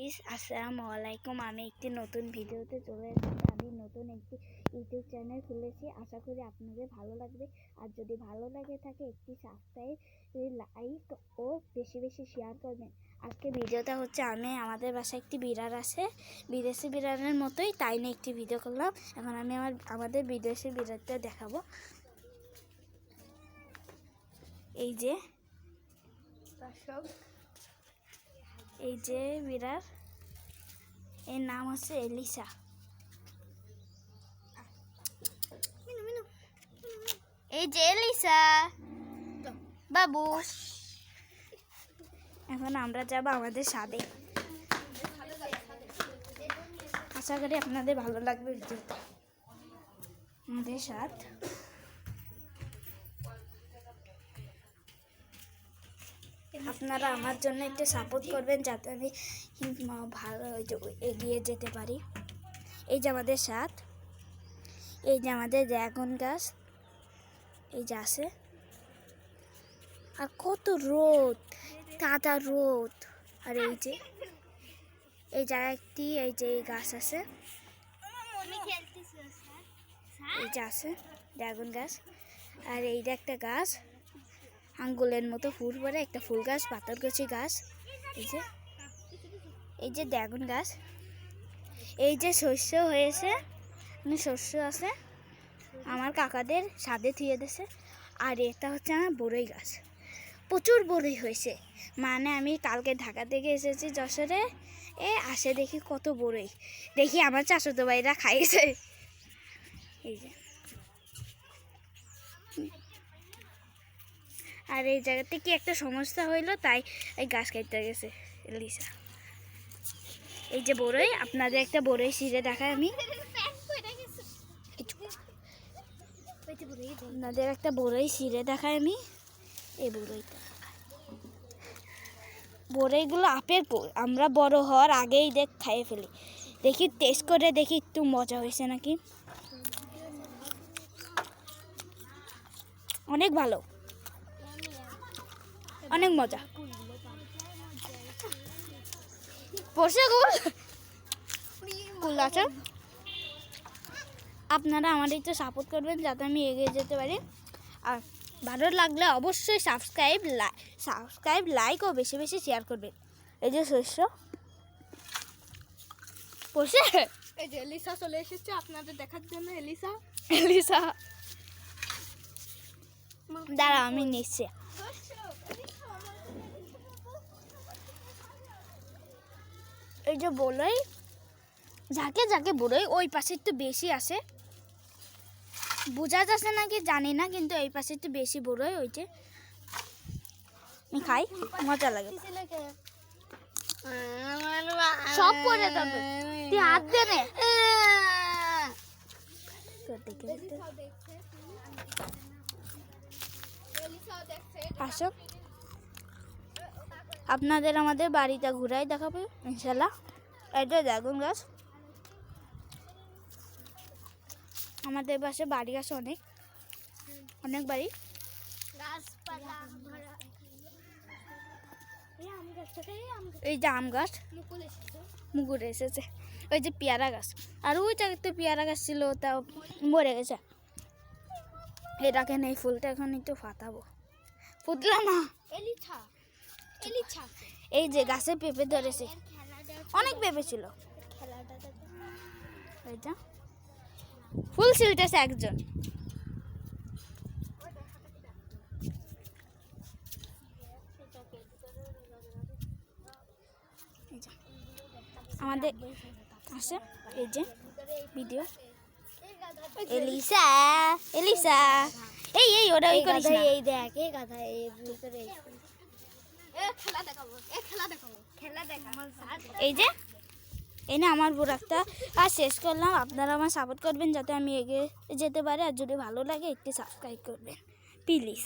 Guys, আসসালামু আলাইকুম। আমি একটি নতুন ভিডিওতে চলে এসেছি। আমি নতুন একটি ইউটিউব চ্যানেল খুলেছি। আশা করি আপনাদের ভালো লাগবে। আর যদি ভালো লাগে থাকে একটি সাবস্ক্রাইব, লাইক ও বেশি বেশি শেয়ার করবেন। আজকে ভিডিওটা হচ্ছে আমাদের বাসায় একটি বিড়াল আছে, বিদেশি বিড়ালের মতোই, তাই নিয়ে একটি ভিডিও করলাম। এখন আমি আমাদের বিদেশি বিড়ালটা দেখাবো। এই যে এই যে বিড়াল, এর নাম হচ্ছে এলিসা। এই যে এলিসা বাবু। এখন আমরা যাব আমাদের ছাদে। আশা করি আপনাদের ভালো লাগবে ভিডিওটা। আমাদের ছাদ, আপনারা আমার জন্য একটু সাপোর্ট করবেন যাতে আমি ভালো এগিয়ে যেতে পারি। এই যে আমাদের ছাদ, এই যে আমাদের ড্রাগন গাছ, এই যে আছে। আর কত রোদ, তাজা রোদ। আর এই যে এই জায়গায় একটি এই যে এই গাছ আছে, এই যে আছে ড্রাগন গাছ। আর এইটা একটা গাছ, আঙ্গুলের মতো ফুল পরে একটা ফুল গাছ, পাথরগাছি গাছ। এই যে ড্রাগন গাছ। এই যে শস্য হয়েছে, শস্য আছে আমার কাকাদের ছাদে থুয়ে দিয়েছে। আর এটা হচ্ছে আমার বড়ই গাছ, প্রচুর বড়ই হয়েছে। মানে আমি কালকে ঢাকা থেকে এসেছি যশোরে, আসে দেখি কত বড়ই, দেখি আমার চাচাতো ভাইরা খাইয়েছে। এই যে আর এই জায়গাতে কি একটা সমস্যা হইলো, তাই এই গাছ কাটতে গেছে এলিসা। এই যে বড়ই, আপনাদের একটা বড়ই ছিঁড়ে দেখায় আমি। আপনাদের একটা বড়ই ছিঁড়ে দেখায় আমি। এই বড়ইটা, বড়ইগুলো আপেল, আমরা বড় হওয়ার আগেই খাইয়ে ফেলি। দেখি টেস্ট করে দেখি একটু মজা হয়েছে নাকি। অনেক ভালো, অনেক মজা। কুল আছে। আপনারা আমার একটু সাপোর্ট করবেন যাতে আমি এগিয়ে যেতে পারি। আর ভালো লাগলে অবশ্যই সাবস্ক্রাইব, লাইক ও বেশি বেশি শেয়ার করবেন। এই যে শস্য বসে, এই যে এলিসা চলে এসেছে আপনাদের দেখার জন্য। এলিসা দাঁড়া, আমি নিচ্ছি। এই যে বড়ই, যাকে যাকে বড়ই, ওই পাশে একটু বেশি আছে, বোঝা যাচ্ছে নাকি জানি না, কিন্তু এই পাশে একটু বেশি বড়ই। ওই যে আমি খাই, মজা লাগে। সব পরে যাবে, তুই হাত দে নে। আসো, আপনাদের আমাদের বাড়িটা ঘুরাই দেখাবো ইনশাল্লাহ। এটা ড্রাগন গাছ, আমাদের পাশে বাড়ি আছে অনেক অনেক বাড়ি। এই যে আম গাছ, মুকুল এসেছে। ওই যে পেয়ারা গাছ, আর ওই জায়গাতে পেয়ারা গাছ ছিল, তা মরে গেছে। এটাকে নেই, ফুলটা এখন একটু ফাটাবো। ফুটলা না, এই যে গাছে পেঁপে ধরেছে, অনেক পেঁপে ছিল। ফুল ছিলতেছে একজন। আমাদের আছে এই যে ভিডিও। এলিসা এই ওটা ওই করিস না। এই দেখ, এই কথা, এই ভিতরে এই যে এই না আমার বড় একটা আর শেষ করলাম। আপনারা আমার সাপোর্ট করবেন যাতে আমি এগিয়ে যেতে পারি। আর যদি ভালো লাগে একটু সাবস্ক্রাইব করবেন প্লিজ।